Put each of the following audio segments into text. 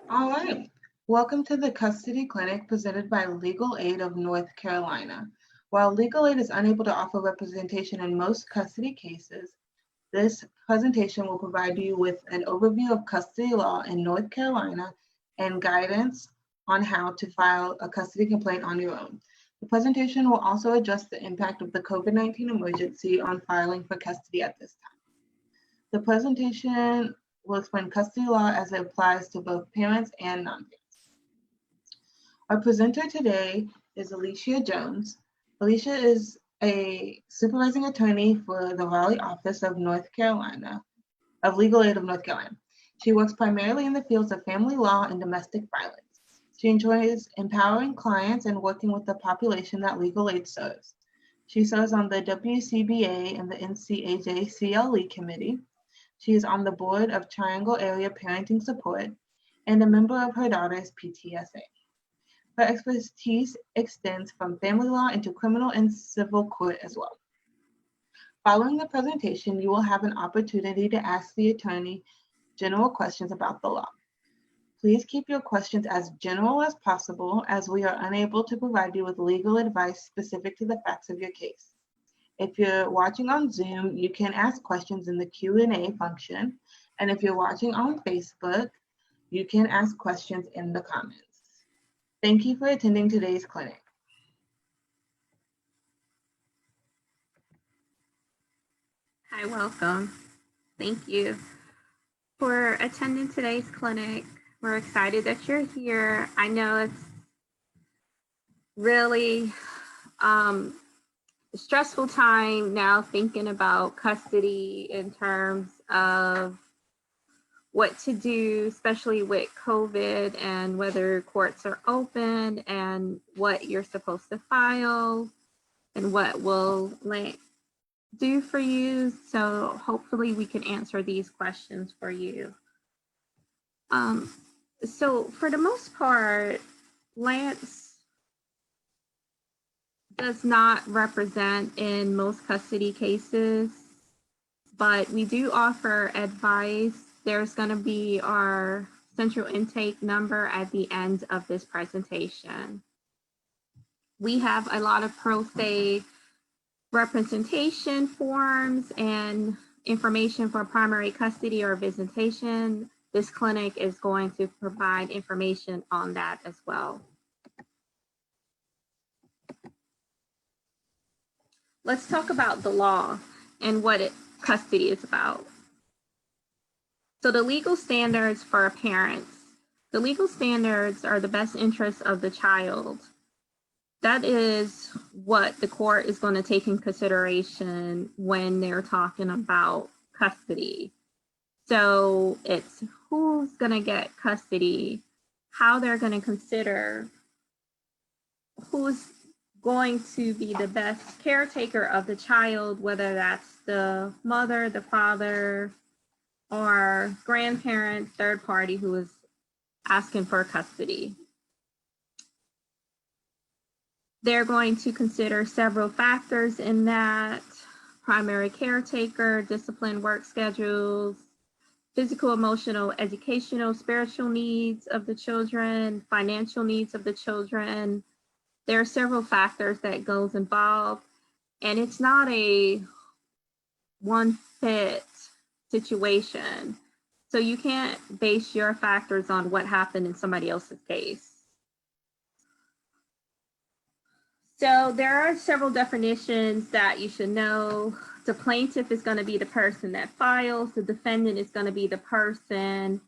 All right. Welcome to the Custody Clinic presented by Legal Aid of North Carolina. While Legal Aid is unable to offer representation in most custody cases, this presentation will provide you with an overview of custody law in North Carolina and guidance on how to file a custody complaint on your own. The presentation will also address the impact of the COVID-19 emergency on filing for custody at this time. The presentation will explain custody law as it applies to both parents and non-parents. Our presenter today is Elysia Jones. Elysia is a supervising attorney for the Raleigh office of Legal Aid of North Carolina. She works primarily in the fields of family law and domestic violence. She enjoys empowering clients and working with the population that Legal Aid serves. She serves on the WCBA and the NCAJ CLE committee. She is on the board of Triangle Area Parenting Support and a member of her daughter's PTSA. Her expertise extends from family law into criminal and civil court as well. Following the presentation, you will have an opportunity to ask the attorney general questions about the law. Please keep your questions as general as possible, as we are unable to provide you with legal advice specific to the facts of your case. If you're watching on Zoom, you can ask questions in the Q&A function. And if you're watching on Facebook, you can ask questions in the comments. Thank you for attending today's clinic. Hi, welcome. Thank you for attending today's clinic. We're excited that you're here. I know it's really stressful time now thinking about custody in terms of what to do, especially with COVID and whether courts are open and what you're supposed to file and what will do for you. So hopefully we can answer these questions for you. So for the most part, Lance does not represent in most custody cases, but we do offer advice. There's going to be our central intake number at the end of this presentation. We have a lot of pro se representation forms and information for primary custody or visitation. This clinic is going to provide information on that as well. Let's talk about the law and what custody is about. So the legal standards for parents. The legal standards are the best interests of the child. That is what the court is going to take in consideration when they're talking about custody. So it's who's going to get custody, how they're going to consider who's going to be the best caretaker of the child, whether that's the mother, the father, or grandparent, third party who is asking for custody. They're going to consider several factors in that: primary caretaker, discipline, work schedules, physical, emotional, educational, spiritual needs of the children, financial needs of the children. There are several factors that goes involved, and it's not a one fit situation. So you can't base your factors on what happened in somebody else's case. So there are several definitions that you should know. The plaintiff is going to be the person that files. The defendant is going to be the person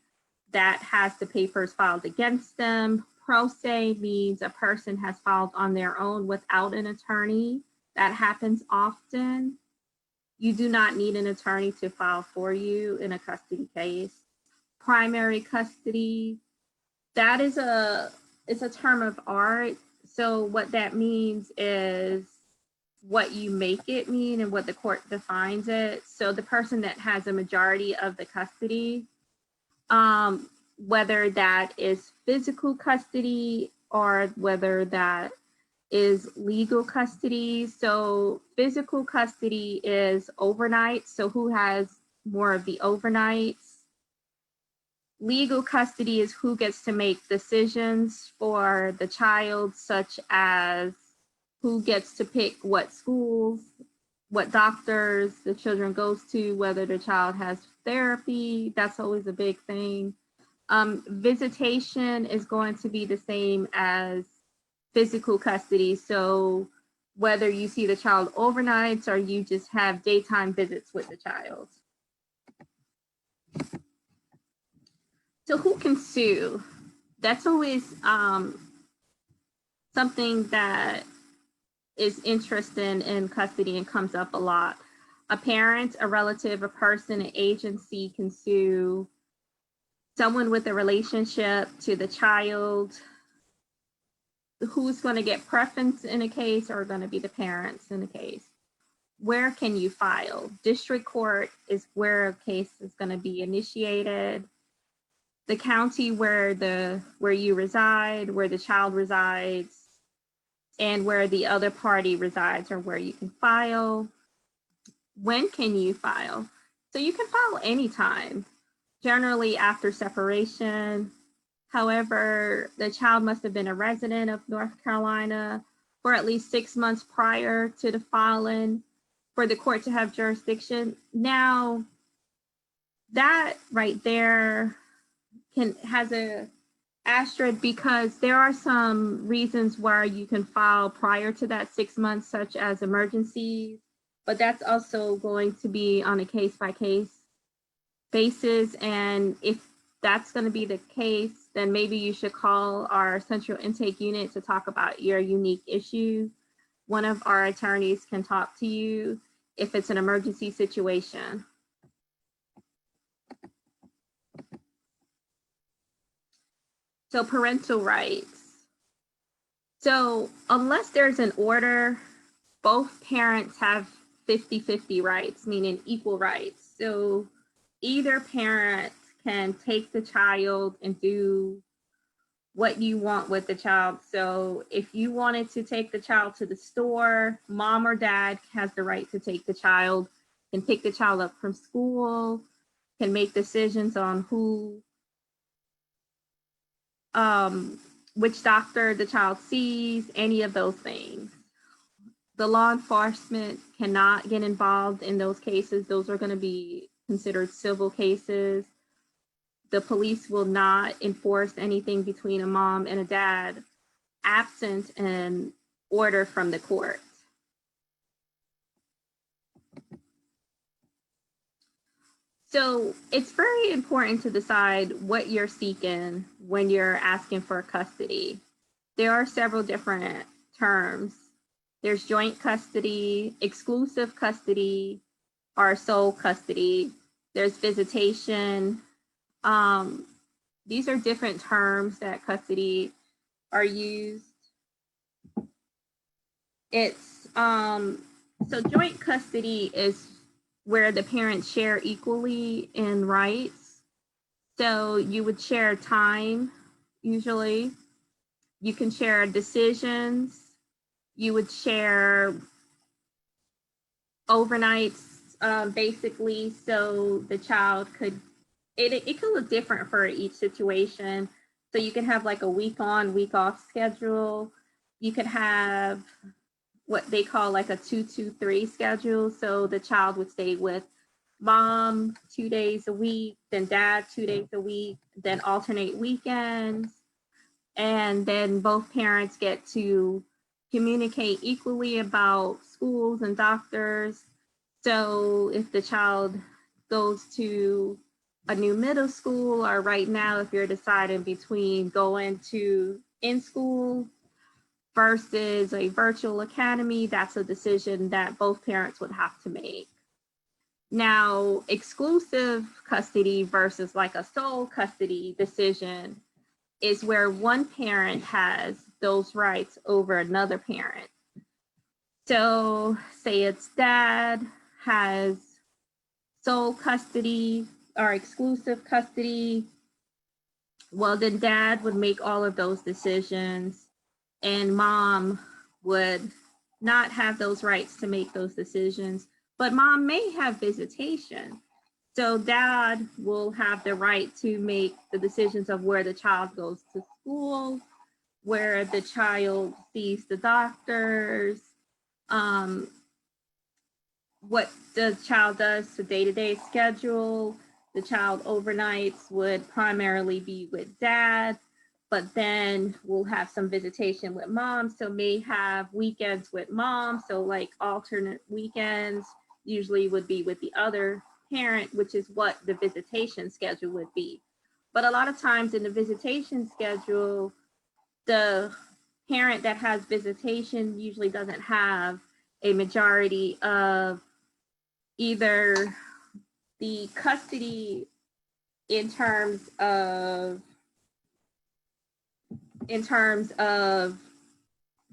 that has the papers filed against them. Pro se means a person has filed on their own without an attorney. That happens often. You do not need an attorney to file for you in a custody case. Primary custody, that is it's a term of art. So what that means is what you make it mean and what the court defines it. So the person that has a majority of the custody, whether that is physical custody or whether that is legal custody. So physical custody is overnight. So who has more of the overnights? Legal custody is who gets to make decisions for the child, such as who gets to pick what schools, what doctors the children goes to, whether the child has therapy. That's always a big thing. Visitation is going to be the same as physical custody. So whether you see the child overnights or you just have daytime visits with the child. So who can sue? That's always something that is interesting in custody and comes up a lot. A parent, a relative, a person, an agency can sue someone with a relationship to the child. Who's going to get preference in a case are going to be the parents in a case. Where can you file? District court is where a case is going to be initiated. The county where you reside, where the child resides, and where the other party resides are where you can file. When can you file? So you can file anytime, generally after separation. However, the child must have been a resident of North Carolina for at least 6 months prior to the filing for the court to have jurisdiction. Now, that right there has a asterisk because there are some reasons where you can file prior to that 6 months, such as emergencies, but that's also going to be on a case-by-case basis. And if that's going to be the case, then maybe you should call our central intake unit to talk about your unique issues. One of our attorneys can talk to you if it's an emergency situation. So parental rights. So unless there's an order, both parents have 50-50 rights, meaning equal rights. So either parent can take the child and do what you want with the child. So if you wanted to take the child to the store, mom or dad has the right to take the child, can pick the child up from school, can make decisions on which doctor the child sees, any of those things. The law enforcement cannot get involved in those cases. Those are going to be considered civil cases. The police will not enforce anything between a mom and a dad absent an order from the court. So it's very important to decide what you're seeking when you're asking for custody. There are several different terms. There's joint custody, exclusive custody, or sole custody. There's visitation. These are different terms that custody are used. It's so joint custody is where the parents share equally in rights. So you would share time, usually. You can share decisions. You would share overnights, basically, so the child could, it could look different for each situation. So you can have like a week on, week off schedule. You could have what they call like a 2-2-3 schedule. So the child would stay with mom 2 days a week, then dad 2 days a week, then alternate weekends. And then both parents get to communicate equally about schools and doctors. So if the child goes to a new middle school, or right now, if you're deciding between going to in-school versus a virtual academy, that's a decision that both parents would have to make. Now, exclusive custody versus like a sole custody decision is where one parent has those rights over another parent. So say it's dad has sole custody or exclusive custody, well, then dad would make all of those decisions and mom would not have those rights to make those decisions, but mom may have visitation. So dad will have the right to make the decisions of where the child goes to school, where the child sees the doctors, what the child does to day-to-day schedule. The child overnights would primarily be with dad, but then we'll have some visitation with mom. So may have weekends with mom. So like alternate weekends usually would be with the other parent, which is what the visitation schedule would be. But a lot of times in the visitation schedule, the parent that has visitation usually doesn't have a majority of either the custody in terms of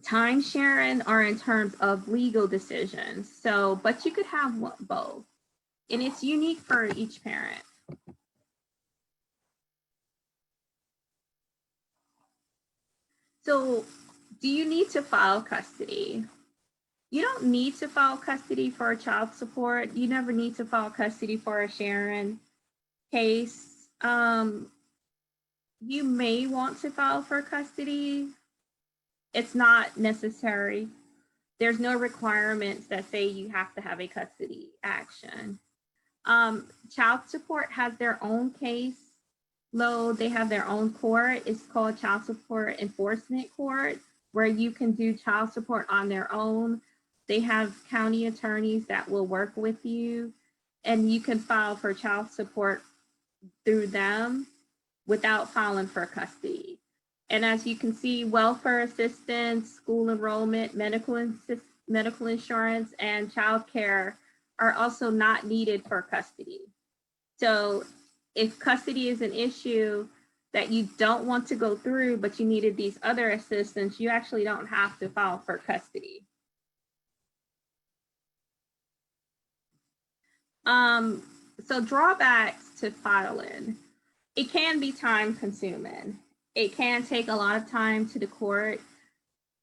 time sharing or in terms of legal decisions. So, but you could have both, and it's unique for each parent. So, do you need to file custody? You don't need to file custody for a child support. You never need to file custody for a sharing case. You may want to file for custody. It's not necessary. There's no requirements that say you have to have a custody action. Child support has their own case load. They have their own court. It's called Child Support Enforcement Court, where you can do child support on their own. They have county attorneys that will work with you, and you can file for child support through them without filing for custody. And as you can see, welfare assistance, school enrollment, medical insurance, and child care are also not needed for custody. So if custody is an issue that you don't want to go through, but you needed these other assistance, you actually don't have to file for custody. So drawbacks to filing. It can be time consuming. It can take a lot of time to the court.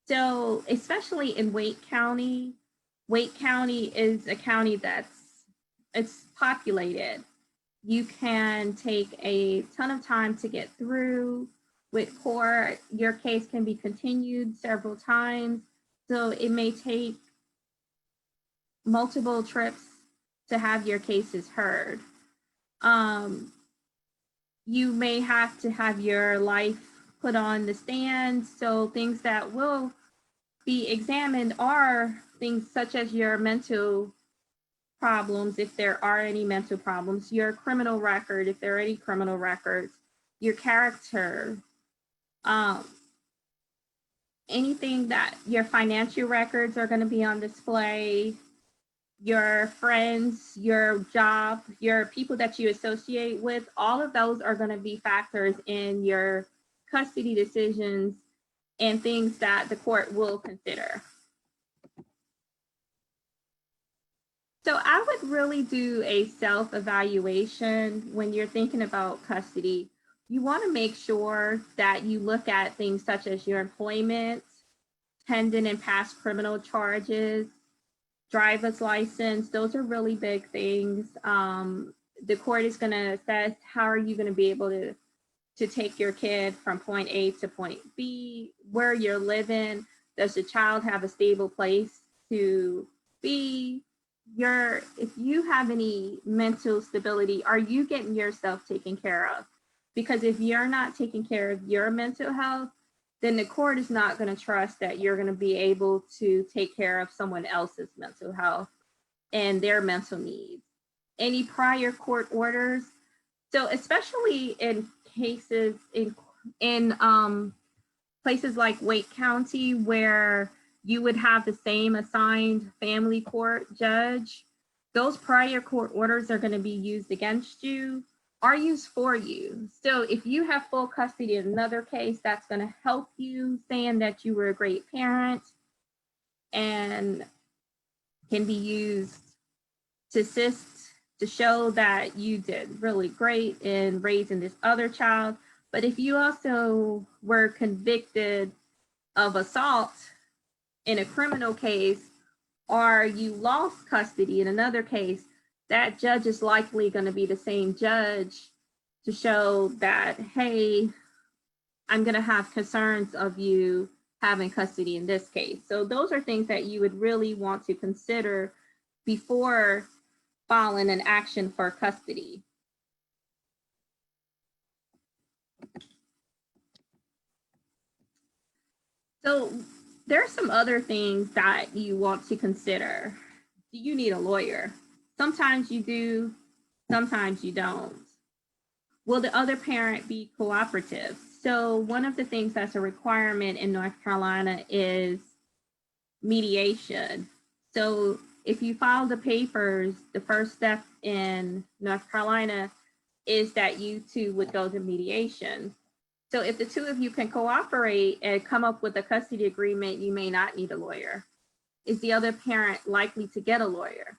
So especially in Wake County is a county it's populated. You can take a ton of time to get through with court. Your case can be continued several times. So it may take multiple trips to have your cases heard. You may have to have your life put on the stand. So things that will be examined are things such as your mental problems, if there are any mental problems, your criminal record, if there are any criminal records, your character, anything that your financial records are going to be on display, your friends, your job, your people that you associate with, all of those are going to be factors in your custody decisions and things that the court will consider. So I would really do a self-evaluation when you're thinking about custody. You want to make sure that you look at things such as your employment, pending and past criminal charges, driver's license. Those are really big things. The court is going to assess how are you going to be able to take your kid from point A to point B, where you're living. Does the child have a stable place to be? If you have any mental stability, are you getting yourself taken care of? Because if you're not taking care of your mental health, then the court is not going to trust that you're going to be able to take care of someone else's mental health and their mental needs. Any prior court orders. So especially in cases in places like Wake County, where you would have the same assigned family court judge, those prior court orders are going to be used against you or used for you. So if you have full custody in another case, that's going to help you, saying that you were a great parent, and can be used to assist to show that you did really great in raising this other child. But if you also were convicted of assault in a criminal case, or you lost custody in another case, that judge is likely going to be the same judge to show that, hey, I'm going to have concerns of you having custody in this case. So those are things that you would really want to consider before filing an action for custody. So there are some other things that you want to consider. Do you need a lawyer? Sometimes you do, sometimes you don't. Will the other parent be cooperative? So one of the things that's a requirement in North Carolina is mediation. So if you file the papers, the first step in North Carolina is that you two would go to mediation. So if the two of you can cooperate and come up with a custody agreement, you may not need a lawyer. Is the other parent likely to get a lawyer?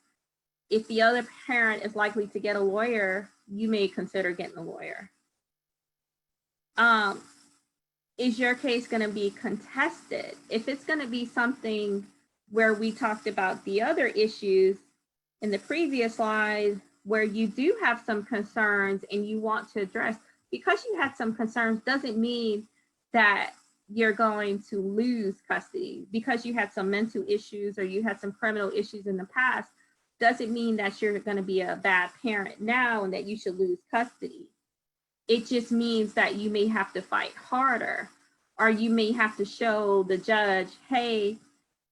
If the other parent is likely to get a lawyer, you may consider getting a lawyer. Is your case going to be contested? If it's going to be something where we talked about the other issues in the previous slide, where you do have some concerns and you want to address, because you had some concerns doesn't mean that you're going to lose custody. Because you had some mental issues or you had some criminal issues in the past doesn't mean that you're going to be a bad parent now and that you should lose custody. It just means that you may have to fight harder, or you may have to show the judge, hey,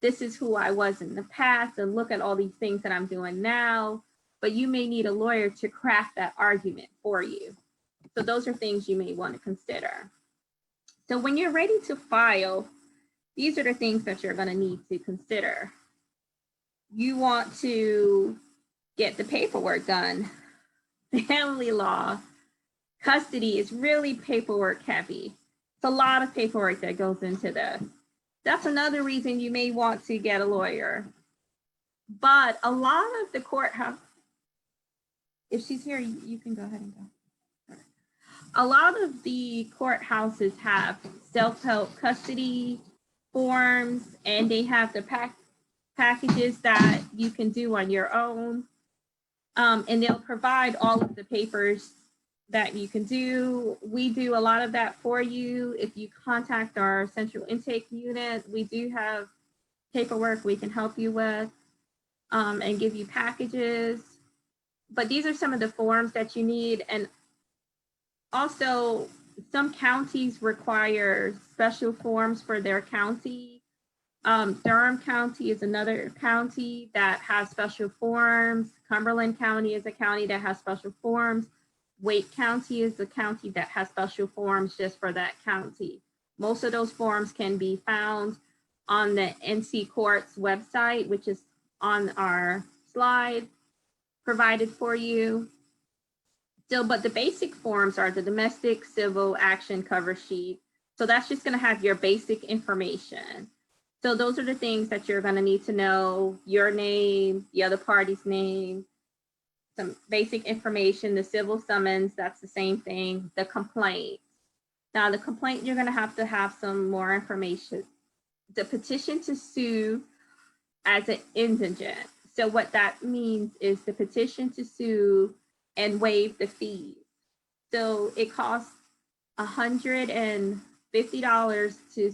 this is who I was in the past and look at all these things that I'm doing now. But you may need a lawyer to craft that argument for you. So those are things you may want to consider. So when you're ready to file, these are the things that you're going to need to consider. You want to get the paperwork done. Family law, custody is really paperwork heavy. It's a lot of paperwork that goes into this. That's another reason you may want to get a lawyer. But a lot of the courthouse, if she's here, you can go ahead and go. A lot of the courthouses have self-help custody forms, and they have the packages that you can do on your own. And they'll provide all of the papers that you can do. We do a lot of that for you. If you contact our central intake unit, we do have paperwork we can help you with and give you packages. But these are some of the forms that you need. And also, some counties require special forms for their county. Durham County is another county that has special forms. Cumberland County is a county that has special forms. Wake County is a county that has special forms just for that county. Most of those forms can be found on the NC Court's website, which is on our slide provided for you. So, but the basic forms are the domestic civil action cover sheet. So that's just going to have your basic information. So those are the things that you're going to need to know: your name, the other party's name, some basic information, the civil summons, that's the same thing, the complaint. Now the complaint, you're going to have some more information. The petition to sue as an indigent. So what that means is the petition to sue and waive the fees. So it costs $150 to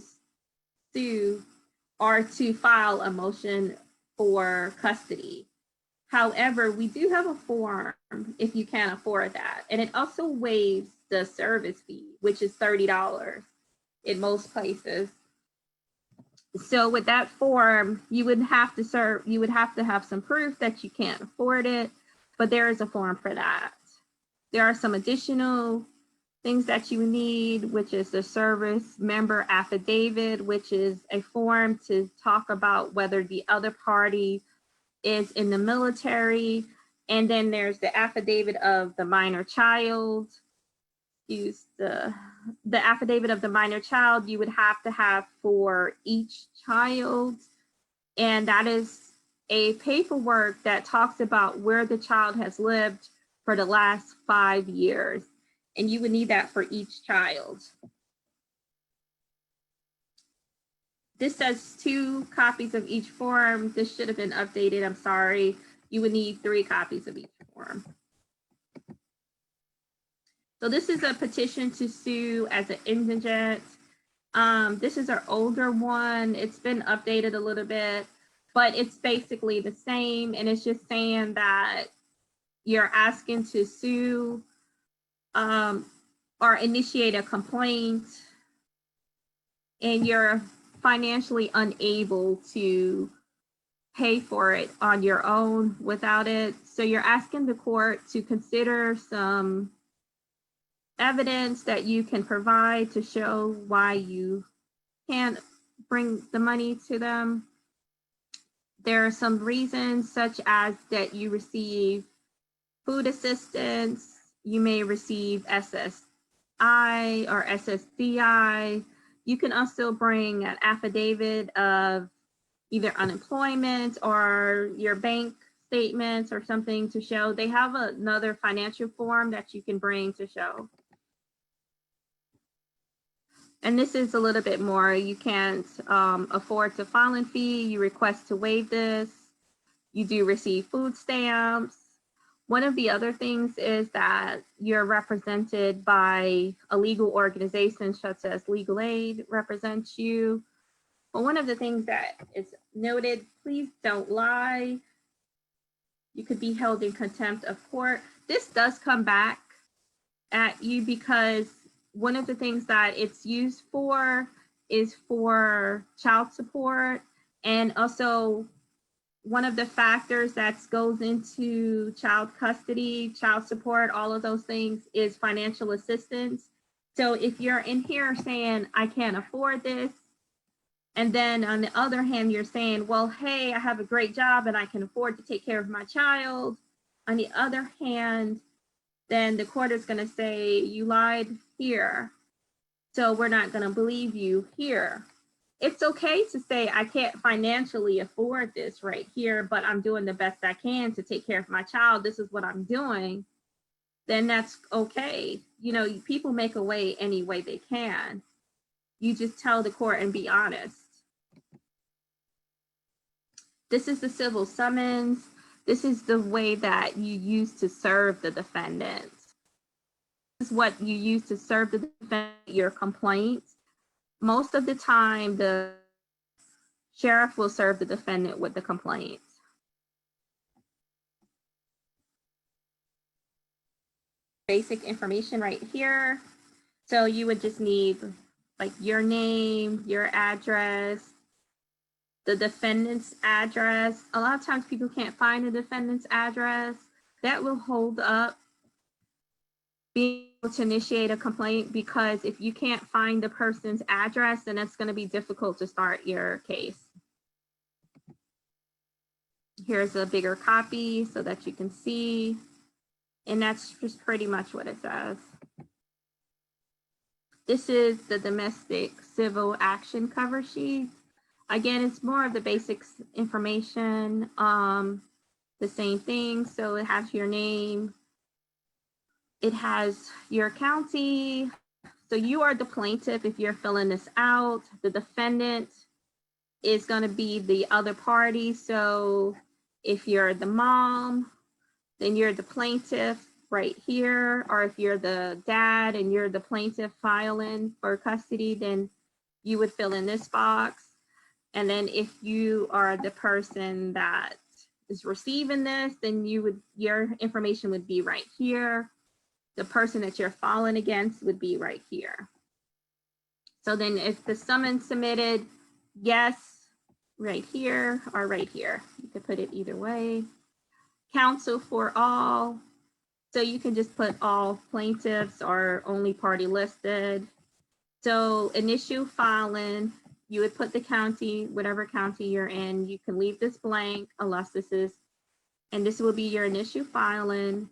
sue or to file a motion for custody. However, we do have a form if you can't afford that. And it also waives the service fee, which is $30 in most places. So with that form, you would have to have some proof that you can't afford it, but there is a form for that. There are some additional things that you need, which is the service member affidavit, which is a form to talk about whether the other party is in the military. And then there's the affidavit of the minor child. Use the affidavit of the minor child you would have to have for each child. And that is a paperwork that talks about where the child has lived for the last 5 years. And you would need that for each child. This says 2 copies of each form. This should have been updated, I'm sorry. you would need 3 copies of each form. So this is a petition to sue as an indigent. This is our older one. It's been updated a little bit, but it's basically the same. And it's just saying that you're asking to sue or initiate a complaint, and you're financially unable to pay for it on your own without it. So you're asking the court to consider some evidence that you can provide to show why you can't bring the money to them. There are some reasons, such as that you receive food assistance, you may receive SSI or SSDI. You can also bring an affidavit of either unemployment or your bank statements or something to show. They have another financial form that you can bring to show. And this is a little bit more. You can't afford to filing fee. You request to waive this. You do receive food stamps. One of the other things is that you're represented by a legal organization such as Legal Aid represents you. But one of the things that is noted, please don't lie. You could be held in contempt of court. This does come back at you because one of the things that it's used for is for child support, and also one of the factors that goes into child custody, child support, all of those things is financial assistance. So if you're in here saying, I can't afford this, and then on the other hand, you're saying, well, hey, I have a great job and I can afford to take care of my child. On the other hand, then the court is going to say you lied here, so we're not going to believe you here. It's okay to say I can't financially afford this right here, but I'm doing the best I can to take care of my child. This is what I'm doing. Then that's okay. You know, people make a way any way they can. You just tell the court and be honest. This is the civil summons. This is the way that you use to serve the defendant. This is what you use to serve the defendant, your complaint. Most of the time, the sheriff will serve the defendant with the complaint. Basic information right here. So you would just need like your name, your address, the defendant's address. A lot of times people can't find the defendant's address. That will hold up being able to initiate a complaint, because if you can't find the person's address, then it's going to be difficult to start your case. Here's a bigger copy so that you can see, and that's just pretty much what it says. This is the domestic civil action cover sheet. Again, it's more of the basic information, the same thing. So it has your name, it has your county. So you are the plaintiff if you're filling this out. The defendant is going to be the other party. So if you're the mom, then you're the plaintiff right here. Or if you're the dad and you're the plaintiff filing for custody, then you would fill in this box. And then if you are the person that is receiving this, then your information would be right here. The person that you're filing against would be right here. So then if the summons submitted, yes, right here or right here. You could put it either way. Counsel for all. So you can just put all plaintiffs or only party listed. So initial filing, you would put the county, whatever county you're in. You can leave this blank unless this is, and this will be your initial filing.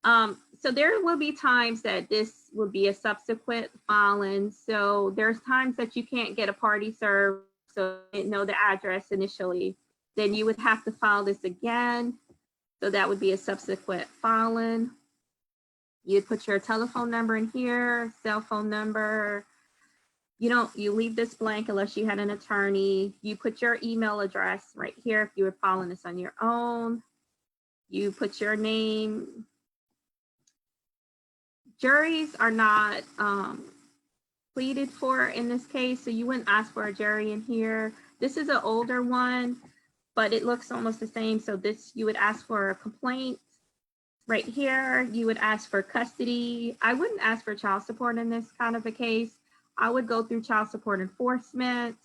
So there will be times that this will be a subsequent filing. So there's times that you can't get a party served, so you didn't know the address initially. Then you would have to file this again. So that would be a subsequent filing. You'd put your telephone number in here, cell phone number. You leave this blank unless you had an attorney. You put your email address right here if you were filing this on your own. You put your name. Juries are not pleaded for in this case, so you wouldn't ask for a jury in here. This is an older one, but it looks almost the same. So this, you would ask for a complaint. Right here, you would ask for custody. I wouldn't ask for child support in this kind of a case. I would go through child support enforcement.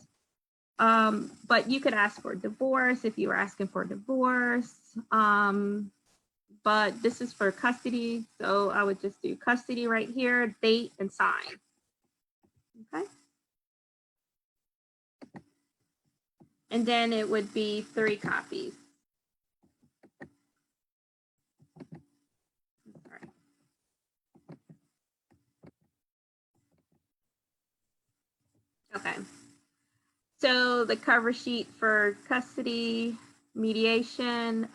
But you could ask for divorce if you were asking for divorce. But this is for custody. So I would just do custody right here, date and sign. Okay. And then it would be 3 copies. Sorry. Okay. So the cover sheet for custody, mediation,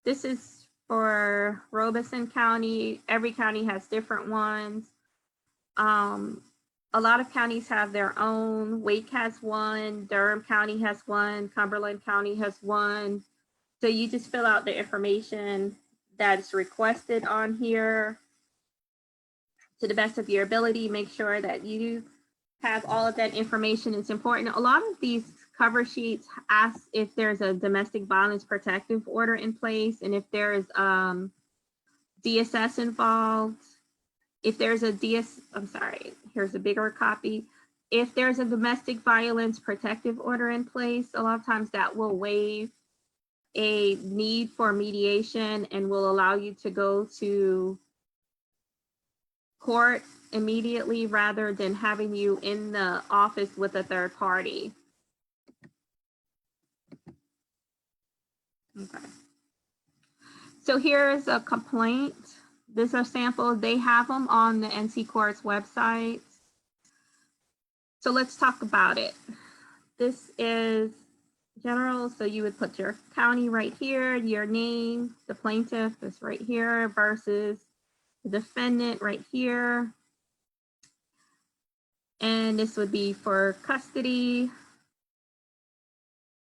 this is for Robeson County. Every county has different ones. A lot of counties have their own. Wake has one, Durham County has one, Cumberland County has one. So you just fill out the information that's requested on here to the best of your ability. Make sure that you have all of that information. It's important. A lot of these cover sheets ask if there's a domestic violence protective order in place and if there's DSS involved. If there's a here's a bigger copy. If there's a domestic violence protective order in place, a lot of times that will waive a need for mediation and will allow you to go to court immediately rather than having you in the office with a third party. Okay. So here's a complaint. These are samples. They have them on the NC Court's website. So let's talk about it. This is general. So you would put your county right here, your name, the plaintiff is right here versus the defendant right here. And this would be for custody.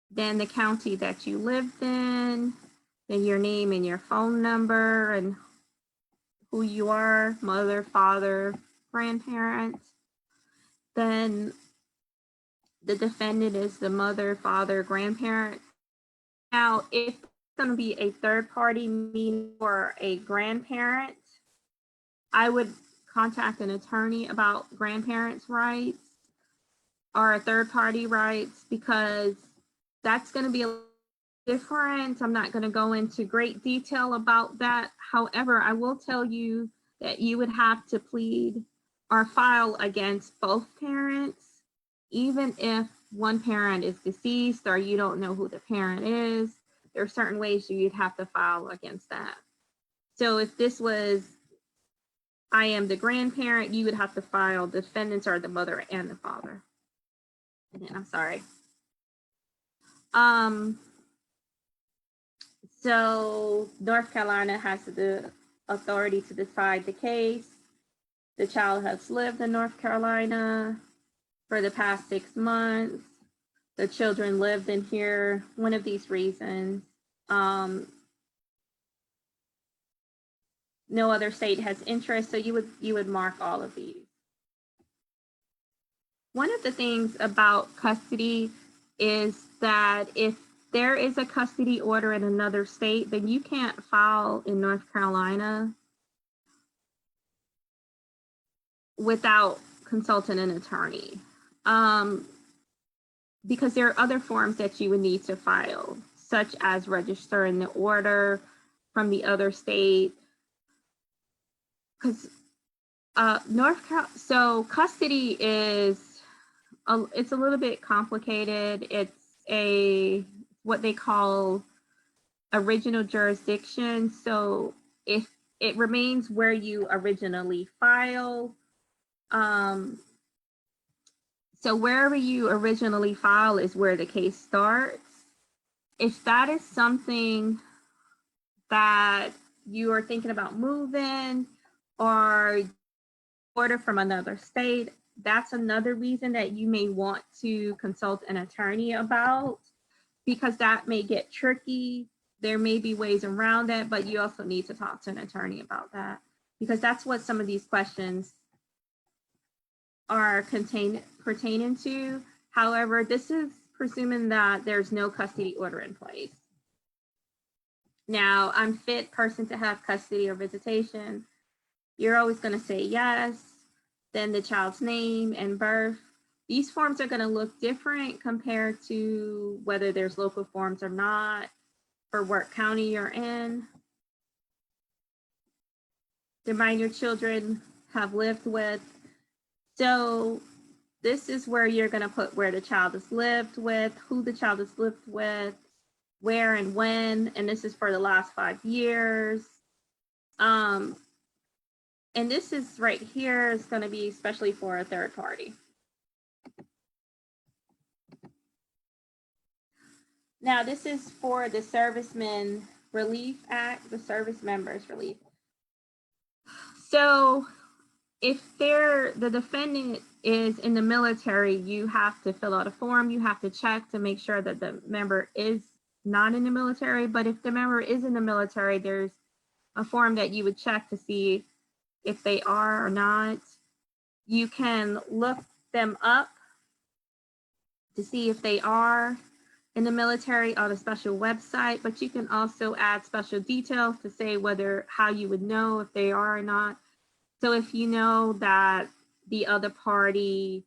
Then the county that you lived in, then your name and your phone number and who you are, mother, father, grandparents. Then the defendant is the mother, father, grandparent. Now, if it's going to be a third party meaning or a grandparent, I would contact an attorney about grandparents' rights or third party rights because that's going to be a little different. I'm not going to go into great detail about that. However, I will tell you that you would have to plead or file against both parents, even if one parent is deceased or you don't know who the parent is. There are certain ways you'd have to file against that. So if this was, I am the grandparent, you would have to file. Defendants are the mother and the father. And I'm sorry. So North Carolina has the authority to decide the case. The child has lived in North Carolina for the past 6 months. The children lived in here, one of these reasons. No other state has interest, so you would mark all of these. One of the things about custody is that if there is a custody order in another state, then you can't file in North Carolina without consulting an attorney. Because there are other forms that you would need to file, such as registering the order from the other state. Because so custody is, it's a little bit complicated. It's what they call original jurisdiction. So if it remains where you originally filed, so wherever you originally file is where the case starts. If that is something that you are thinking about moving or order from another state, that's another reason that you may want to consult an attorney about, because that may get tricky there may be ways around that, but you also need to talk to an attorney about that, because that's what some of these questions are pertaining to. However, this is presuming that there's no custody order in place. Now, unfit person to have custody or visitation, you're always going to say yes, then the child's name and birth. These forms are going to look different compared to whether there's local forms or not, for what county you're in. The minor children have lived with. So this is where you're going to put where the child has lived with, who the child has lived with, where and when, and this is for the last 5 years. And this is right here is going to be especially for a third party. Now, this is for the Servicemen Relief Act, the Service Members Relief. So if the defendant is in the military, you have to fill out a form. You have to check to make sure that the member is not in the military. But if the member is in the military, there's a form that you would check to see if they are or not. You can look them up to see if they are in the military on a special website, but you can also add special details to say how you would know if they are or not. So if you know that the other party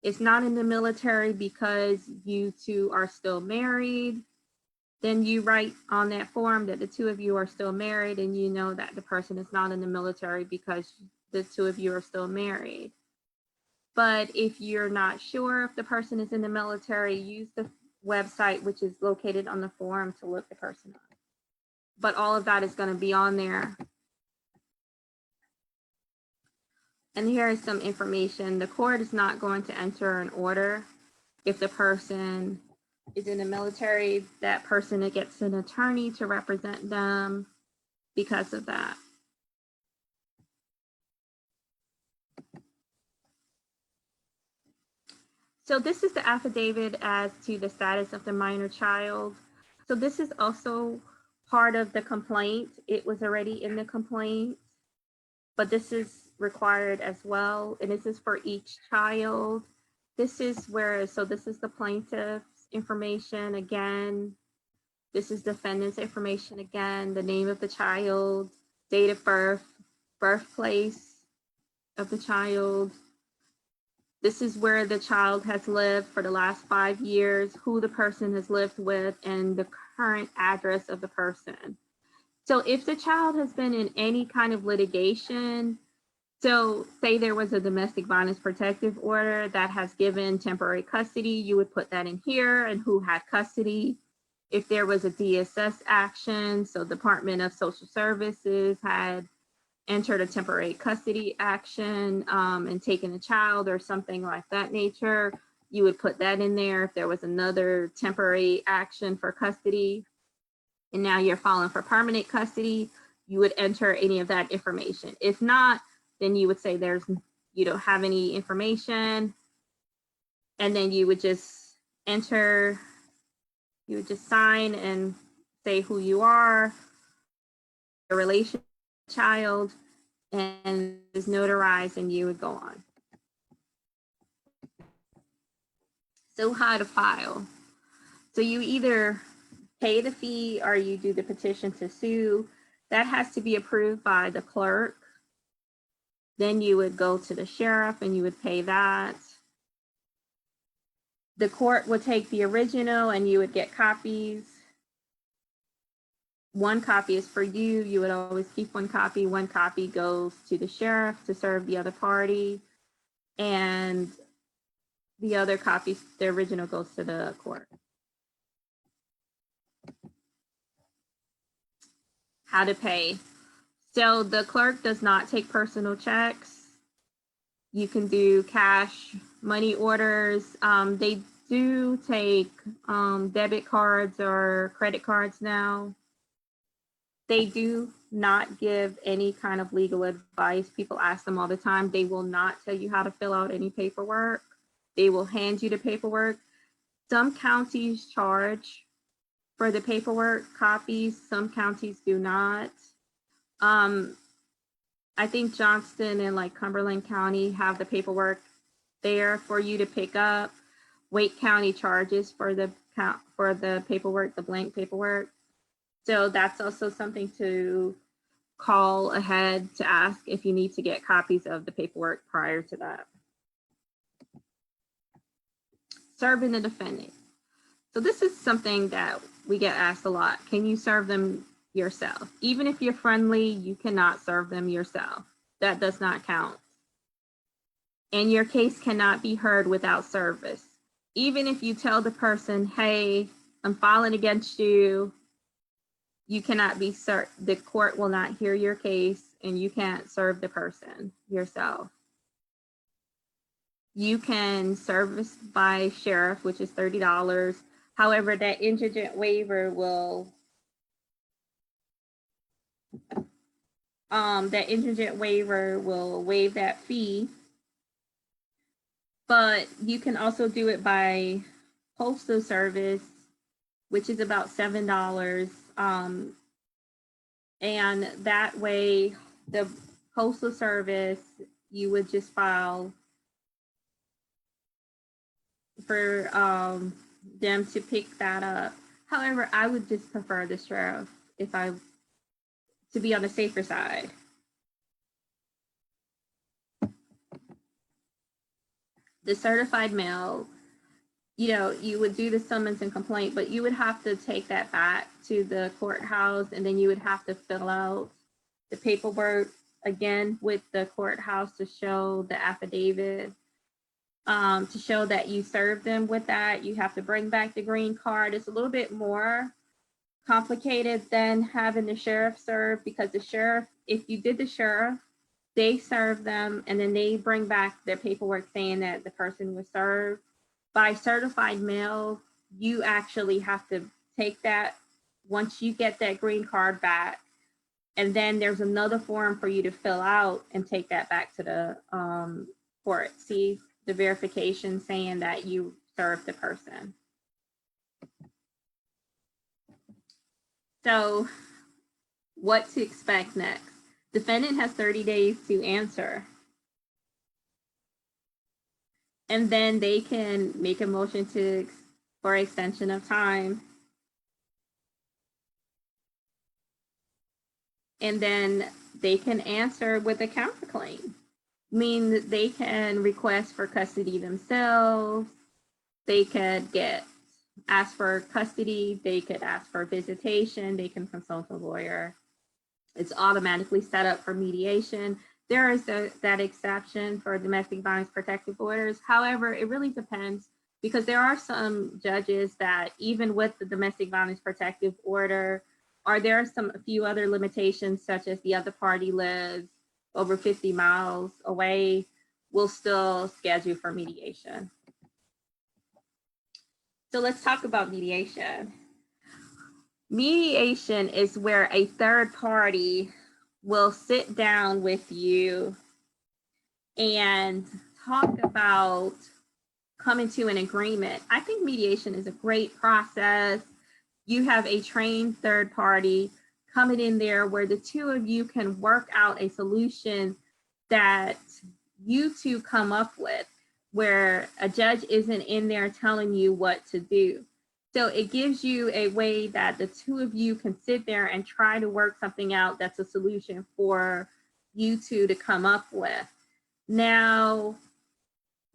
is not in the military because you two are still married, then you write on that form that the two of you are still married, and you know that the person is not in the military because the two of you are still married. But if you're not sure if the person is in the military, use the website which is located on the form to look the person up. But all of that is going to be on there. And here is some information. The court is not going to enter an order if the person is in the military. That person gets an attorney to represent them because of that. So this is the affidavit as to the status of the minor child. So this is also part of the complaint. It was already in the complaint, but this is required as well. And this is for each child. This is this is the plaintiff's information again. This is defendant's information again, the name of the child, date of birth, birthplace of the child. This is where the child has lived for the last 5 years, who the person has lived with, and the current address of the person. So if the child has been in any kind of litigation, so say there was a domestic violence protective order that has given temporary custody, you would put that in here and who had custody. If there was a DSS action, so Department of Social Services had entered a temporary custody action and taken a child or something like that nature, you would put that in there. If there was another temporary action for custody and now you're filing for permanent custody, you would enter any of that information. If not, then you would say you don't have any information, and then you would just enter, you would just sign and say who you are, the relation child, and is notarized, and you would go on. So how to file. So you either pay the fee or you do the petition to sue. That has to be approved by the clerk. Then you would go to the sheriff and you would pay that. The court would take the original and you would get copies. One copy is for you. You would always keep one copy. One copy goes to the sheriff to serve the other party. And the other copy, the original, goes to the court. How to pay. So the clerk does not take personal checks. You can do cash money orders. They do take debit cards or credit cards now. They do not give any kind of legal advice. People ask them all the time. They will not tell you how to fill out any paperwork. They will hand you the paperwork. Some counties charge for the paperwork copies. Some counties do not. I think Johnston and like Cumberland County have the paperwork there for you to pick up. Wake County charges for the paperwork, the blank paperwork. So that's also something to call ahead to ask if you need to get copies of the paperwork prior to that. Serving the defendant. So this is something that we get asked a lot. Can you serve them yourself? Even if you're friendly, you cannot serve them yourself. That does not count. And your case cannot be heard without service. Even if you tell the person, hey, I'm filing against you, you cannot be served. The court will not hear your case and you can't serve the person yourself. You can service by sheriff, which is $30. However, that indigent waiver will waive that fee. But you can also do it by postal service, which is about $7. And that way, the postal service, you would just file for them to pick that up. However, I would just prefer the sheriff to be on the safer side. The certified mail, you would do the summons and complaint, but you would have to take that back to the courthouse, and then you would have to fill out the paperwork again with the courthouse to show the affidavit, to show that you served them with that. You have to bring back the green card. It's a little bit more complicated than having the sheriff serve, because the sheriff, if you did the sheriff, they serve them and then they bring back their paperwork saying that the person was served. By certified mail, you actually have to take that once you get that green card back, and then there's another form for you to fill out and take that back to the court. See the verification saying that you served the person. So what to expect next? Defendant has 30 days to answer. And then they can make a motion for extension of time. And then they can answer with a counterclaim. Mean they can request for custody themselves. They could ask for custody. They could ask for visitation. They can consult a lawyer. It's automatically set up for mediation. There is that exception for domestic violence protective orders. However, it really depends, because there are some judges that even with the domestic violence protective order, there are a few other limitations, such as the other party lives over 50 miles away, will still schedule for mediation. So let's talk about mediation. Mediation is where a third party will sit down with you and talk about coming to an agreement. I think mediation is a great process. You have a trained third party coming in there where the two of you can work out a solution that you two come up with, where a judge isn't in there telling you what to do. So it gives you a way that the two of you can sit there and try to work something out that's a solution for you two to come up with. Now,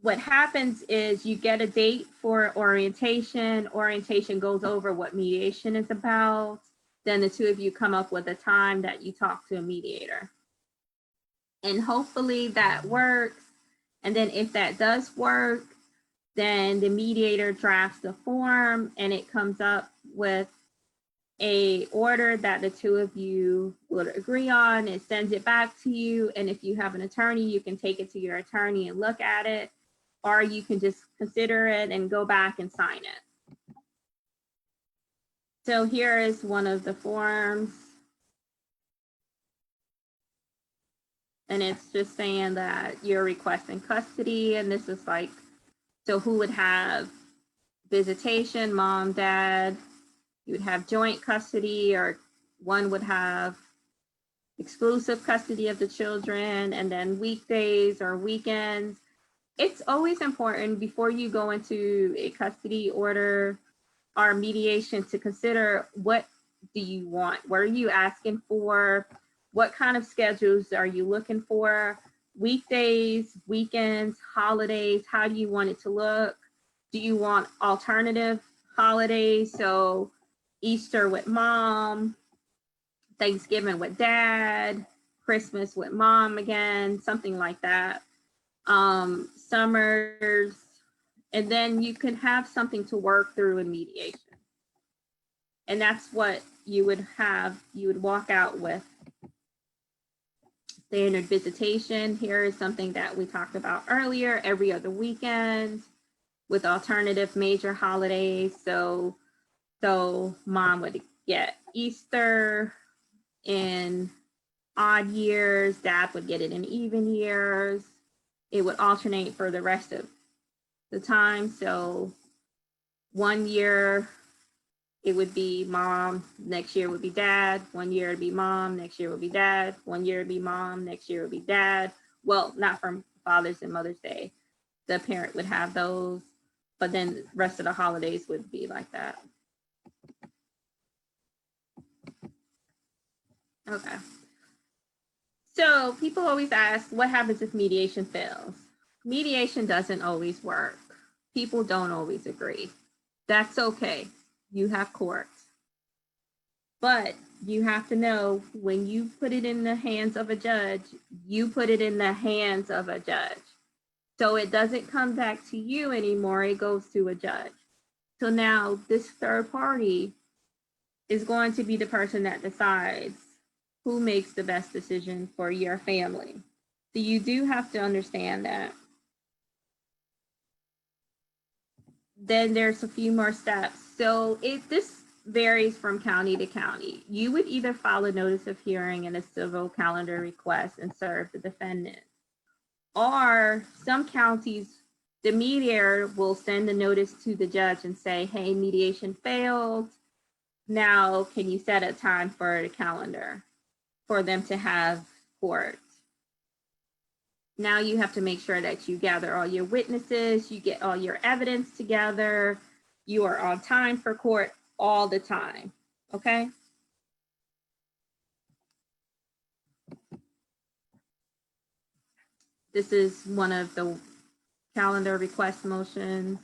what happens is you get a date for orientation. Orientation goes over what mediation is about. Then the two of you come up with a time that you talk to a mediator. And hopefully that works. And then if that does work, then the mediator drafts the form and it comes up with a order that the two of you would agree on. It sends it back to you. And if you have an attorney, you can take it to your attorney and look at it, or you can just consider it and go back and sign it. So here is one of the forms. And it's just saying that you're requesting custody, and this is like, so who would have visitation, mom, dad, You would have joint custody, or one would have exclusive custody of the children, and then weekdays or weekends. It's always important before you go into a custody order or mediation to consider, what do you want? What are you asking for? What kind of schedules are you looking for? Weekdays, weekends, holidays, how do you want it to look? Do you want alternative holidays? So Easter with mom, Thanksgiving with dad, Christmas with mom again, something like that. Summers, and then you can have something to work through in mediation. And that's what you would have. You would walk out with standard visitation. Here is something that we talked about earlier, every other weekend with alternative major holidays. So mom would get Easter in odd years, dad would get it in even years. It would alternate for the rest of the time. So one year it would be mom, next year would be dad, 1 year it'd be mom, next year would be dad, 1 year it'd be mom, next year would be dad. Well, not from Father's and Mother's Day. The parent would have those, but then the rest of the holidays would be like that. Okay. So people always ask, what happens if mediation fails? Mediation doesn't always work. People don't always agree. That's okay. You have courts. But you have to know, when you put it in the hands of a judge, you put it in the hands of a judge. So it doesn't come back to you anymore, it goes to a judge. So now this third party is going to be the person that decides who makes the best decision for your family. So you do have to understand that. Then there's a few more steps. So this varies from county to county. You would either file a notice of hearing and a civil calendar request and serve the defendant. Or some counties, the mediator will send a notice to the judge and say, hey, mediation failed. Now, can you set a time for the calendar for them to have court? Now you have to make sure that you gather all your witnesses, you get all your evidence together, you are on time for court all the time, okay? This is one of the calendar request motions.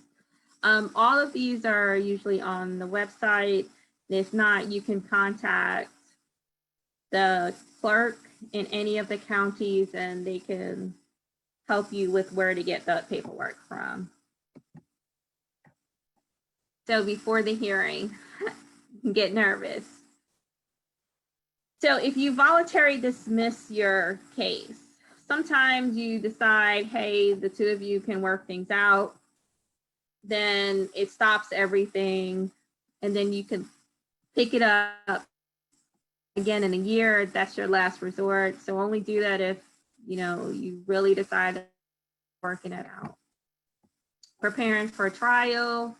All of these are usually on the website. If not, you can contact the clerk in any of the counties and they can help you with where to get the paperwork from. So before the hearing, get nervous. So if you voluntarily dismiss your case, sometimes you decide, hey, the two of you can work things out, then it stops everything, and then you can pick it up again in a year. That's your last resort. So only do that if you really decide working it out. Preparing for trial,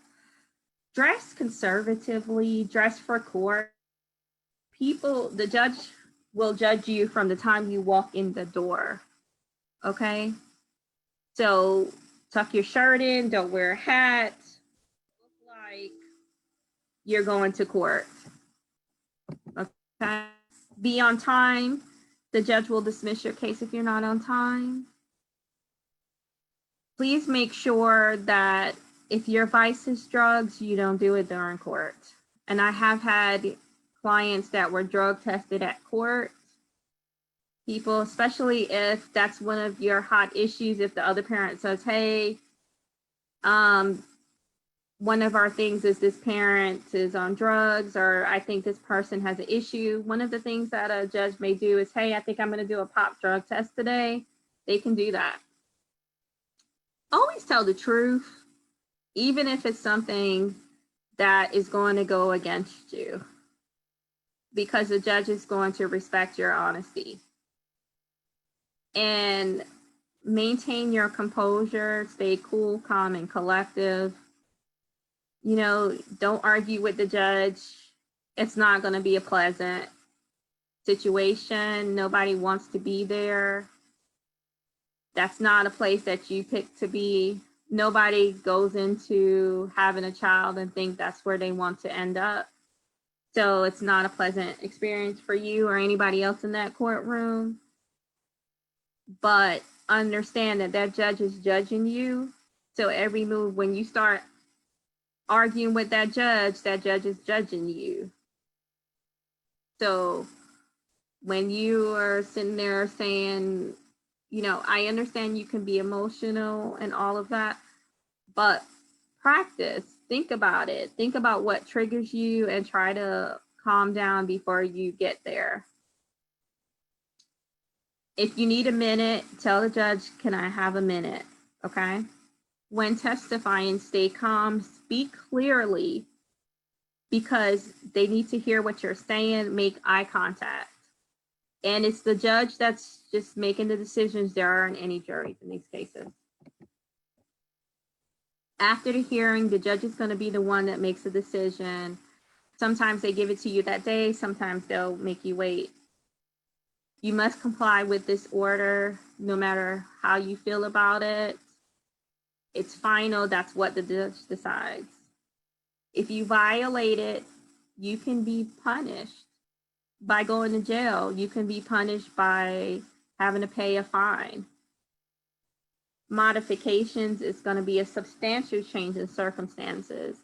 dress conservatively, dress for court. The judge will judge you from the time you walk in the door, okay? So tuck your shirt in, don't wear a hat, look like you're going to court, okay? Be on time. The judge will dismiss your case if you're not on time. Please make sure that if your vice is drugs, you don't do it during court. And I have had clients that were drug tested at court. People, especially if that's one of your hot issues, if the other parent says, hey, one of our things is this parent is on drugs, or I think this person has an issue. One of the things that a judge may do is, hey, I think I'm going to do a pop drug test today. They can do that. Always tell the truth, even if it's something that is going to go against you, because the judge is going to respect your honesty. And maintain your composure, stay cool, calm, and collective. Don't argue with the judge. It's not going to be a pleasant situation. Nobody wants to be there. That's not a place that you pick to be. Nobody goes into having a child and think that's where they want to end up. So it's not a pleasant experience for you or anybody else in that courtroom. But understand that that judge is judging you. So every move, when you start arguing with that judge is judging you. So when you are sitting there saying, you know, I understand you can be emotional and all of that, but practice, think about it. Think about what triggers you and try to calm down before you get there. If you need a minute, tell the judge, can I have a minute? Okay. When testifying, stay calm, speak clearly, because they need to hear what you're saying, make eye contact. And it's the judge that's just making the decisions. There aren't any juries in these cases. After the hearing, the judge is going to be the one that makes a decision. Sometimes they give it to you that day. Sometimes they'll make you wait. You must comply with this order, no matter how you feel about it. It's final. That's what the judge decides. If you violate it, you can be punished by going to jail. You can be punished by having to pay a fine. Modifications is going to be a substantial change in circumstances.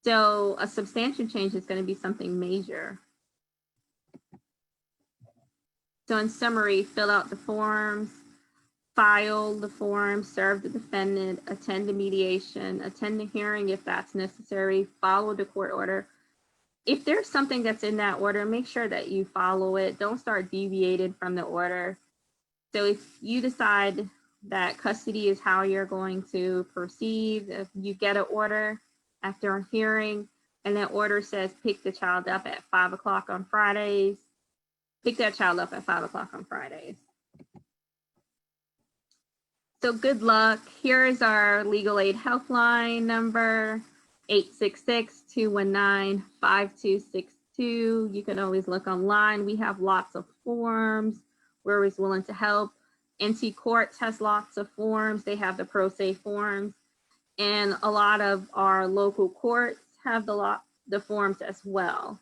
So a substantial change is going to be something major. So in summary, fill out the forms, file the forms, serve the defendant, attend the mediation, attend the hearing if that's necessary, follow the court order. If there's something that's in that order, make sure that you follow it. Don't start deviating from the order. So if you decide that custody is how you're going to proceed, if you get an order after a hearing and that order says pick the child up at 5 o'clock on Fridays, pick that child up at 5 o'clock on Fridays. So good luck. Here is our legal aid helpline number, 866-219-5262. You can always look online. We have lots of forms. We're always willing to help. NC Courts has lots of forms. They have the pro se forms. And a lot of our local courts have the forms as well.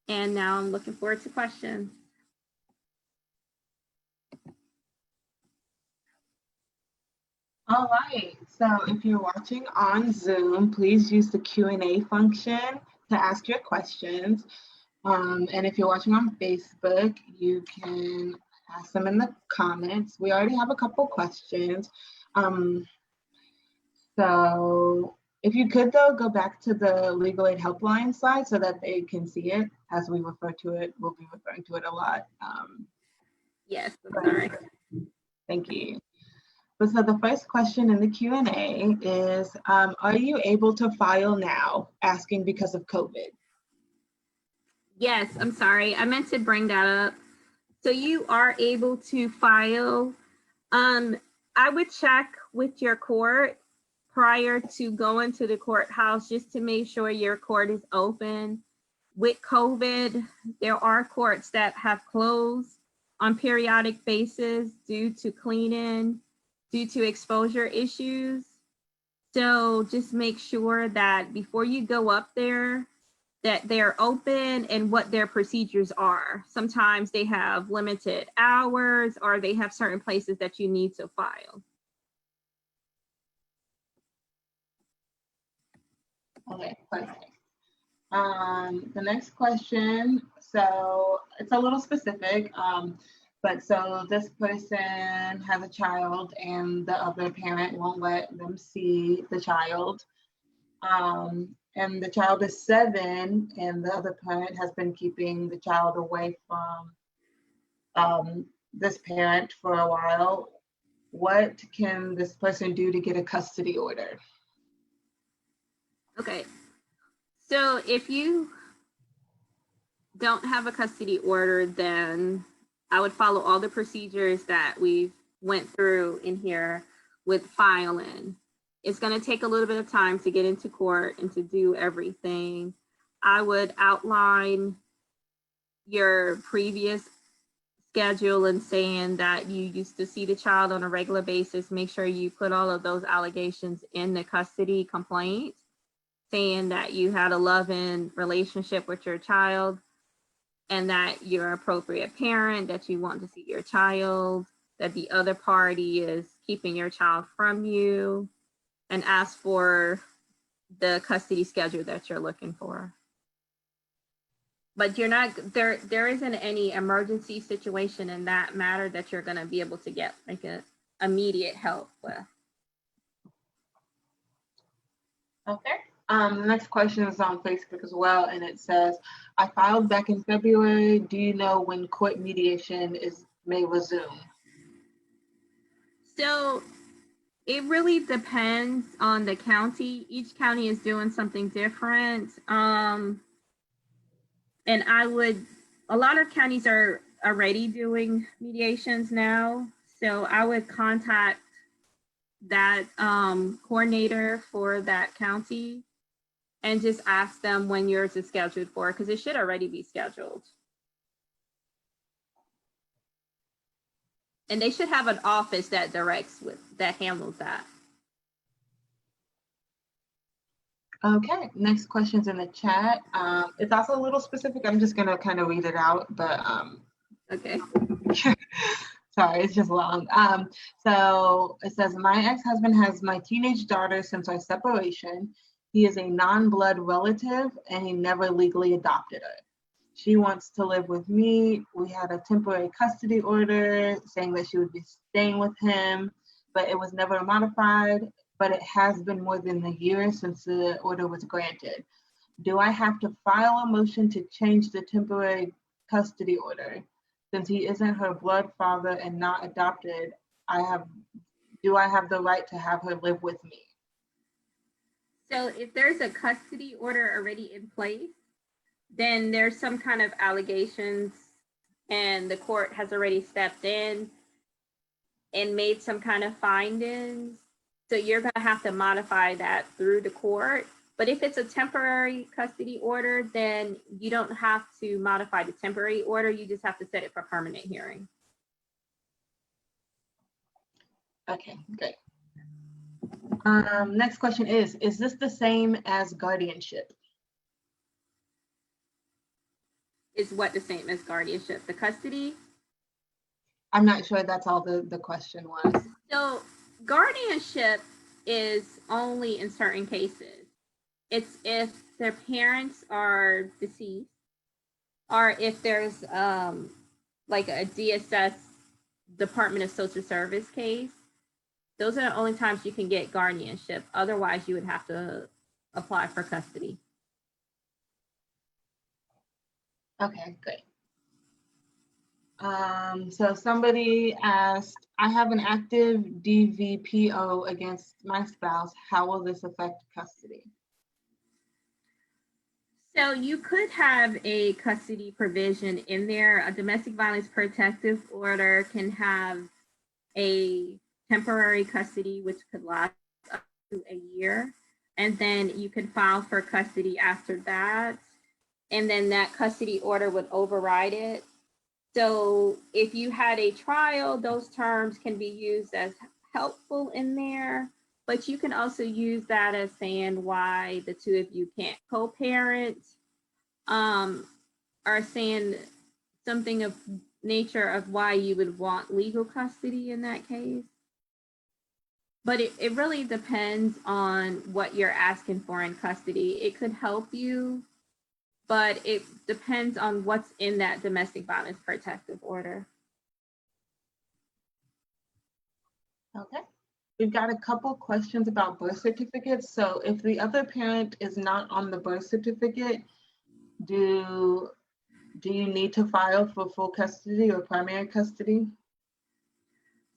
And now I'm looking forward to questions. All right, so if you're watching on Zoom, please use the Q&A function to ask your questions. And if you're watching on Facebook, you can ask them in the comments. We already have a couple questions. So if you could, though, go back to the legal aid helpline slide so that they can see it as we refer to it. We'll be referring to it a lot. Yes, sorry. Thank you. So the first question in the Q&A is, are you able to file now? Asking because of COVID. Yes, I'm sorry. I meant to bring that up. So you are able to file. I would check with your court prior to going to the courthouse just to make sure your court is open. With COVID, there are courts that have closed on periodic basis due to cleaning, due to exposure issues. So just make sure that before you go up there, that they're open and what their procedures are. Sometimes they have limited hours or they have certain places that you need to file. Okay, perfect. The next question, so it's a little specific, but so this person has a child and the other parent won't let them see the child. And the child is 7 and the other parent has been keeping the child away from this parent for a while. What can this person do to get a custody order? Okay, so if you don't have a custody order, then I would follow all the procedures that we went through in here with filing. It's going to take a little bit of time to get into court and to do everything. I would outline your previous schedule and saying that you used to see the child on a regular basis. Make sure you put all of those allegations in the custody complaint, saying that you had a loving relationship with your child and that you're an appropriate parent, that you want to see your child, that the other party is keeping your child from you, and ask for the custody schedule that you're looking for. But you're not, there isn't any emergency situation in that matter that you're going to be able to get like a immediate help with. Okay. Next question is on Facebook as well, and it says, I filed back in February. Do you know when court mediation may resume? So it really depends on the county. Each county is doing something different. And a lot of counties are already doing mediations now. So I would contact that coordinator for that county and just ask them when yours is scheduled for, because it should already be scheduled. And they should have an office that handles that. Okay, next question's in the chat. It's also a little specific. I'm just gonna kind of read it out, but okay. Sorry, it's just long. So it says, my ex-husband has my teenage daughter since our separation. He is a non-blood relative and he never legally adopted her. She wants to live with me. We had a temporary custody order saying that she would be staying with him, but it was never modified. But it has been more than a year since the order was granted. Do I have to file a motion to change the temporary custody order? Since he isn't her blood father and not adopted, do I have the right to have her live with me? So if there's a custody order already in place, then there's some kind of allegations and the court has already stepped in and made some kind of findings. So you're going to have to modify that through the court. But if it's a temporary custody order, then you don't have to modify the temporary order. You just have to set it for permanent hearing. Okay, great. Next question is this the same as guardianship? Is what the same as guardianship? The custody? I'm not sure that's all the question was. So guardianship is only in certain cases. It's if their parents are deceased or if there's like a DSS, Department of Social Service case. Those are the only times you can get guardianship. Otherwise, you would have to apply for custody. Okay, great. So somebody asked, I have an active DVPO against my spouse. How will this affect custody? So you could have a custody provision in there. A domestic violence protective order can have a temporary custody, which could last up to a year. And then you can file for custody after that. And then that custody order would override it. So if you had a trial, those terms can be used as helpful in there, but you can also use that as saying why the two of you can't co-parent, or saying something of nature of why you would want legal custody in that case. But it really depends on what you're asking for in custody. It could help you, but it depends on what's in that domestic violence protective order. Okay. We've got a couple questions about birth certificates. So if the other parent is not on the birth certificate, do you need to file for full custody or primary custody?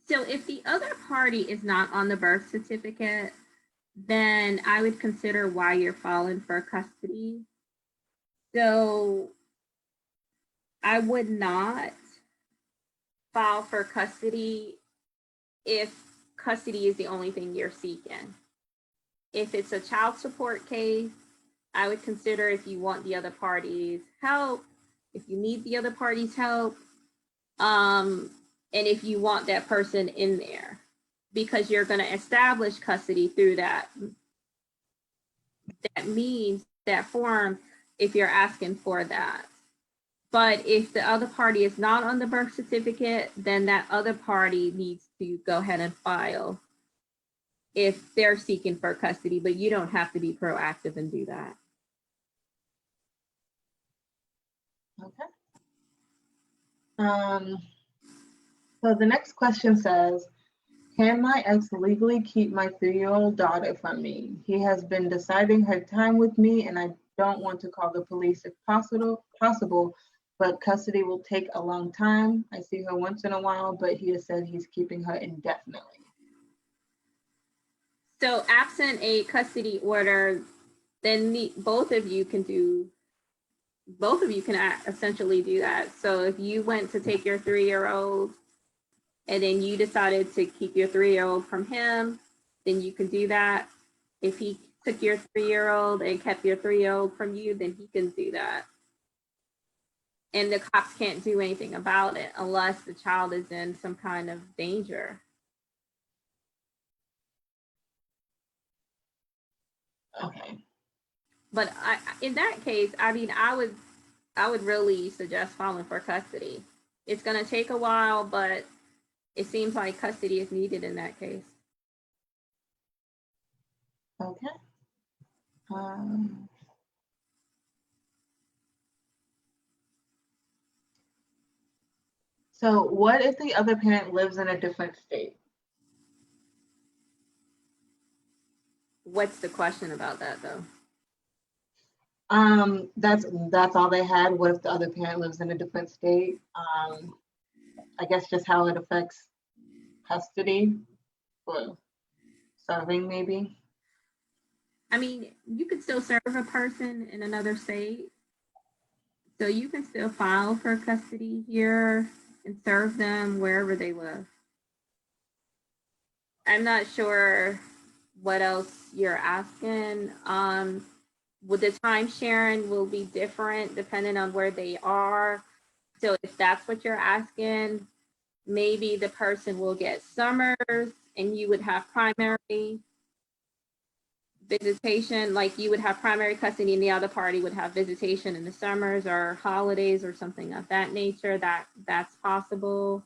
So if the other party is not on the birth certificate, then I would consider why you're filing for custody. So I would not file for custody if custody is the only thing you're seeking. If it's a child support case, I would consider if you want the other party's help, if you need the other party's help, and if you want that person in there, because you're going to establish custody through that. That means that form if you're asking for that. But if the other party is not on the birth certificate, then that other party needs to go ahead and file if they're seeking for custody, but you don't have to be proactive and do that. Okay. So the next question says, can my ex legally keep my 3-year-old daughter from me? He has been deciding her time with me, and I don't want to call the police if possible, but custody will take a long time. I see her once in a while, but he has said he's keeping her indefinitely. So absent a custody order, then both of you can essentially do that. So if you went to take your 3-year-old and then you decided to keep your 3-year-old from him, then you can do that. If he took your 3-year-old and kept your 3-year-old from you, then he can do that. And the cops can't do anything about it unless the child is in some kind of danger. Okay. But in that case, I mean, I would really suggest filing for custody. It's going to take a while, but it seems like custody is needed in that case. Okay. So what if the other parent lives in a different state? What's the question about that, though? That's all they had. What if the other parent lives in a different state? I guess just how it affects custody or serving, maybe. I mean, you could still serve a person in another state. So you can still file for custody here and serve them wherever they live. I'm not sure what else you're asking. With the time sharing will be different depending on where they are. So if that's what you're asking, maybe the person will get summers and you would have primary visitation, like you would have primary custody and the other party would have visitation in the summers or holidays or something of that nature. That's possible.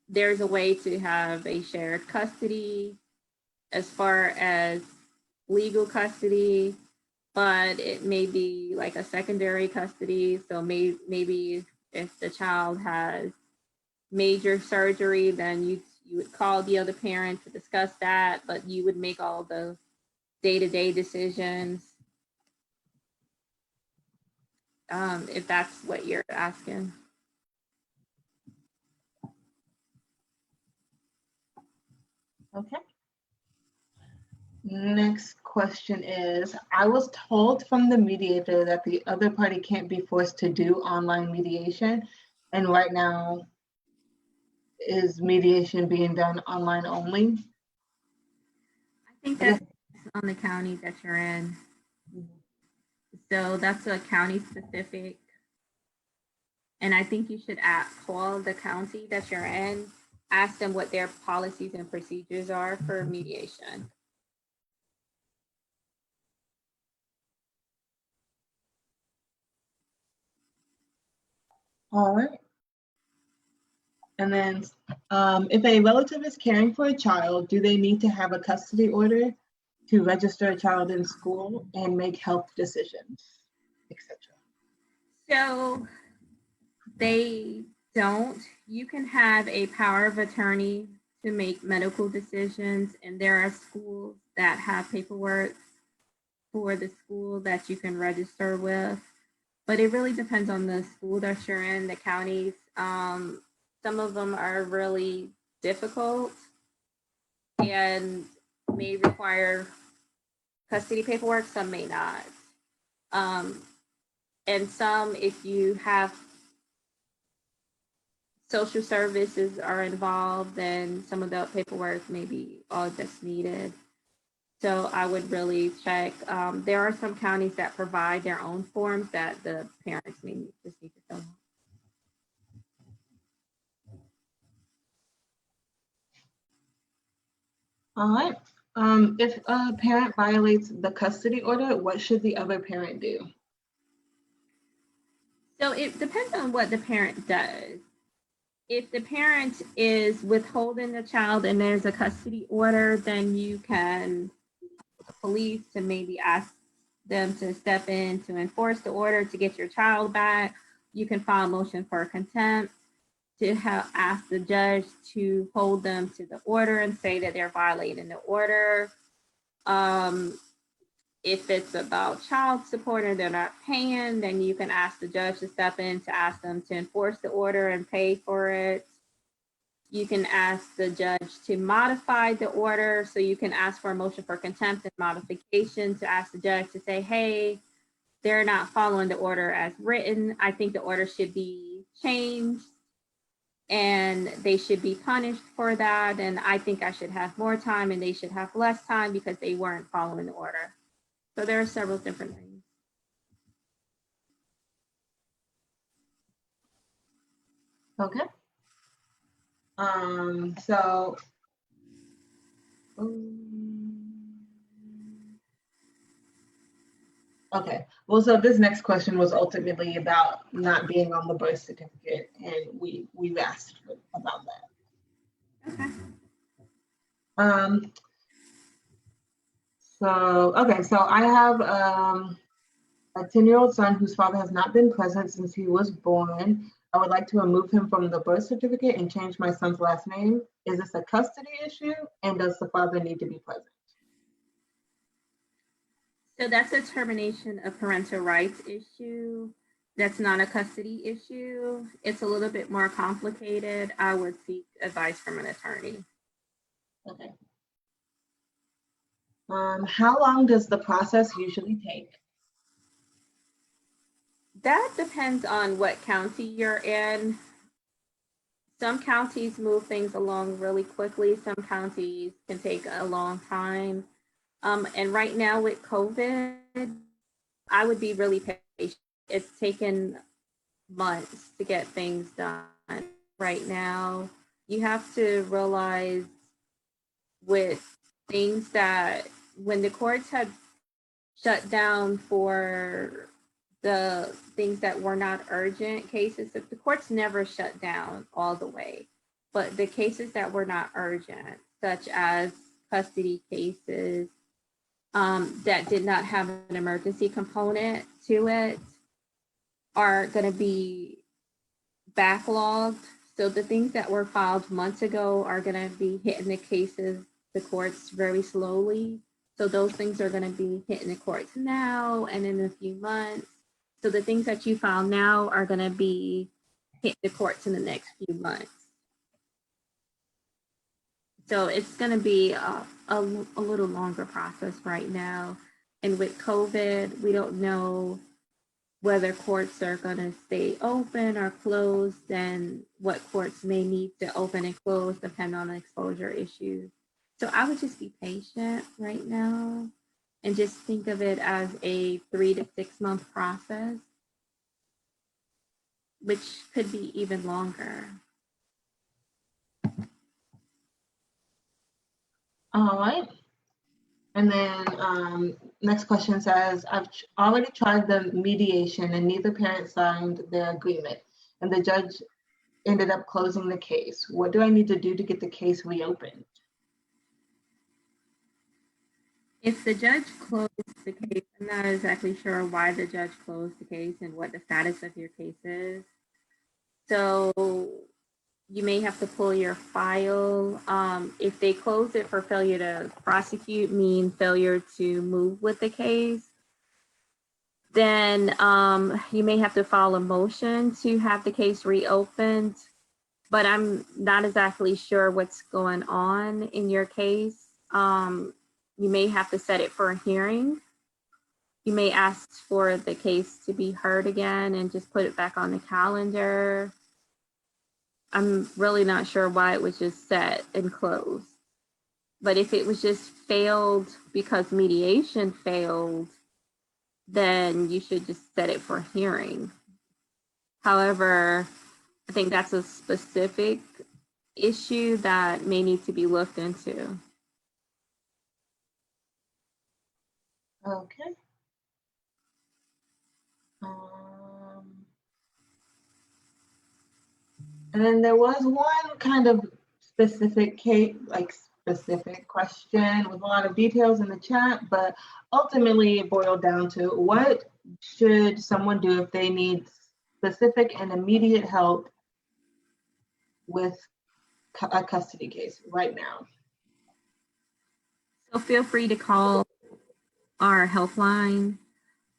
There's a way to have a shared custody as far as legal custody, but it may be like a secondary custody. So maybe if the child has major surgery, then you would call the other parent to discuss that, but you would make all the day-to-day decisions, if that's what you're asking. Okay. Next question is, I was told from the mediator that the other party can't be forced to do online mediation. And right now, is mediation being done online only? I think that's on the county that you're in. So that's a county specific. And I think you should call the county that you're in, ask them what their policies and procedures are for mediation. All right. And then if a relative is caring for a child, do they need to have a custody order to register a child in school and make health decisions, etc.? So they don't. You can have a power of attorney to make medical decisions, and there are schools that have paperwork for the school that you can register with. But it really depends on the school that you're in, the counties. Some of them are really difficult and may require custody paperwork, some may not. And some, if you have social services are involved, then some of the paperwork may be all that's needed. So I would really check. There are some counties that provide their own forms that the parents may just need to fill out. All right. If a parent violates the custody order, what should the other parent do? So it depends on what the parent does. If the parent is withholding the child and there's a custody order, then you can the police to maybe ask them to step in to enforce the order to get your child back. You can file a motion for contempt to ask the judge to hold them to the order and say that they're violating the order. If it's about child support and they're not paying, then you can ask the judge to step in to ask them to enforce the order and pay for it. You can ask the judge to modify the order. So you can ask for a motion for contempt and modification to ask the judge to say, hey, they're not following the order as written. I think the order should be changed and they should be punished for that. And I think I should have more time and they should have less time because they weren't following the order. So there are several different things. Okay. So okay. Well, so this next question was ultimately about not being on the birth certificate, and we've asked about that. Okay. So I have a 10-year-old son whose father has not been present since he was born. I would like to remove him from the birth certificate and change my son's last name. Is this a custody issue? And does the father need to be present? So that's a termination of parental rights issue. That's not a custody issue. It's a little bit more complicated. I would seek advice from an attorney. Okay. How long does the process usually take? That depends on what county you're in. Some counties move things along really quickly. Some counties can take a long time. And right now with COVID, I would be really patient. It's taken months to get things done right now. You have to realize with things that when the courts had shut down for the things that were not urgent cases, the courts never shut down all the way, but the cases that were not urgent, such as custody cases that did not have an emergency component to it, are going to be backlogged. So the things that were filed months ago are going to be hitting the courts very slowly. So those things are going to be hitting the courts now and in a few months. So the things that you file now are going to be hitting the courts in the next few months. So it's going to be a little longer process right now. And with COVID, we don't know whether courts are going to stay open or closed, and what courts may need to open and close depending on the exposure issues. So I would just be patient right now and just think of it as a 3 to 6 month process, which could be even longer. All right. And then next question says, I've already tried the mediation and neither parent signed their agreement, and the judge ended up closing the case. What do I need to do to get the case reopened? If the judge closed the case, I'm not exactly sure why the judge closed the case and what the status of your case is. So you may have to pull your file. If they close it for failure to prosecute, mean failure to move with the case, then you may have to file a motion to have the case reopened. But I'm not exactly sure what's going on in your case. You may have to set it for a hearing. You may ask for the case to be heard again and just put it back on the calendar. I'm really not sure why it was just set and closed. But if it was just failed because mediation failed, then you should just set it for hearing. However, I think that's a specific issue that may need to be looked into. Okay. And then there was one kind of specific case, like specific question with a lot of details in the chat, but ultimately it boiled down to what should someone do if they need specific and immediate help with a custody case right now. So feel free to call our helpline,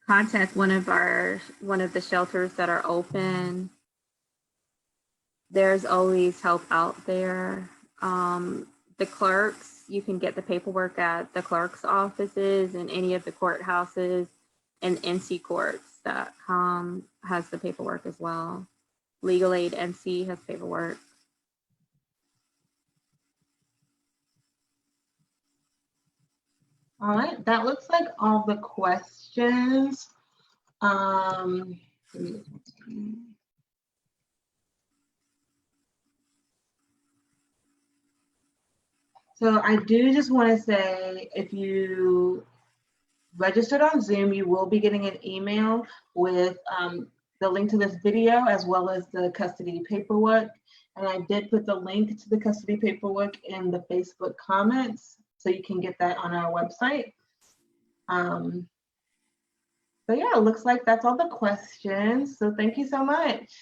contact one of the shelters that are open. There's always help out there. The clerks, you can get the paperwork at the clerk's offices and any of the courthouses, and nccourts.com has the paperwork as well. Legal Aid NC has paperwork. All right, that looks like all the questions. So I do just want to say, if you registered on Zoom, you will be getting an email with the link to this video as well as the custody paperwork. And I did put the link to the custody paperwork in the Facebook comments, so you can get that on our website. So yeah, it looks like that's all the questions. So thank you so much.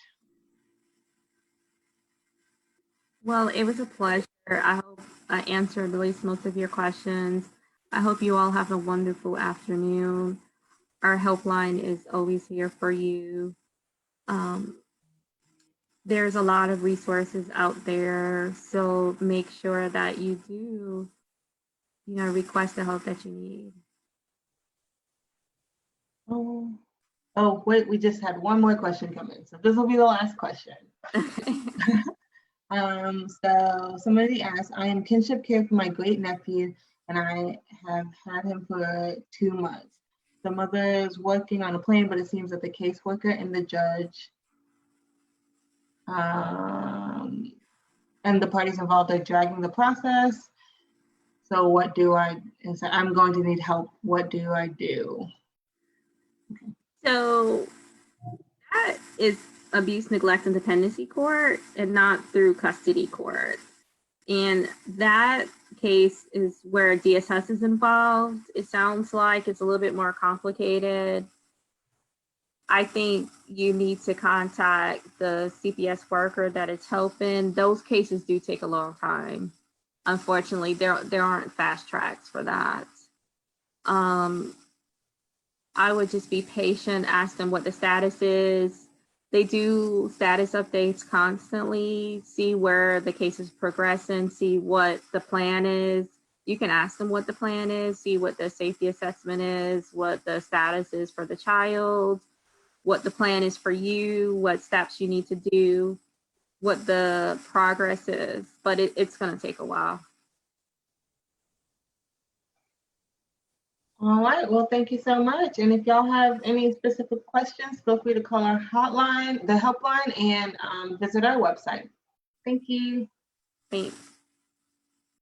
Well, it was a pleasure. I hope I answered at least most of your questions. I hope you all have a wonderful afternoon. Our helpline is always here for you. There's a lot of resources out there, so make sure that you do, request the help that you need. Oh, wait, we just had one more question come in. So this will be the last question. So somebody asked, I am kinship care for my great nephew, and I have had him for 2 months. The mother is working on a plan, but it seems that the caseworker and the judge and the parties involved are dragging the process. So what do I, and so I'm going to need help. What do I do? Okay. So that is abuse, neglect, and dependency court, and not through custody court. And that case is where DSS is involved. It sounds like it's a little bit more complicated. I think you need to contact the CPS worker that is helping. Those cases do take a long time. Unfortunately, there aren't fast tracks for that. I would just be patient, ask them what the status is. They do status updates constantly, see where the case is progressing, see what the plan is. You can ask them what the plan is, see what the safety assessment is, what the status is for the child, what the plan is for you, what steps you need to do, what the progress is, but it's going to take a while. All right, well, thank you so much. And if y'all have any specific questions, feel free to call our hotline, the helpline, and visit our website. Thank you. Thanks.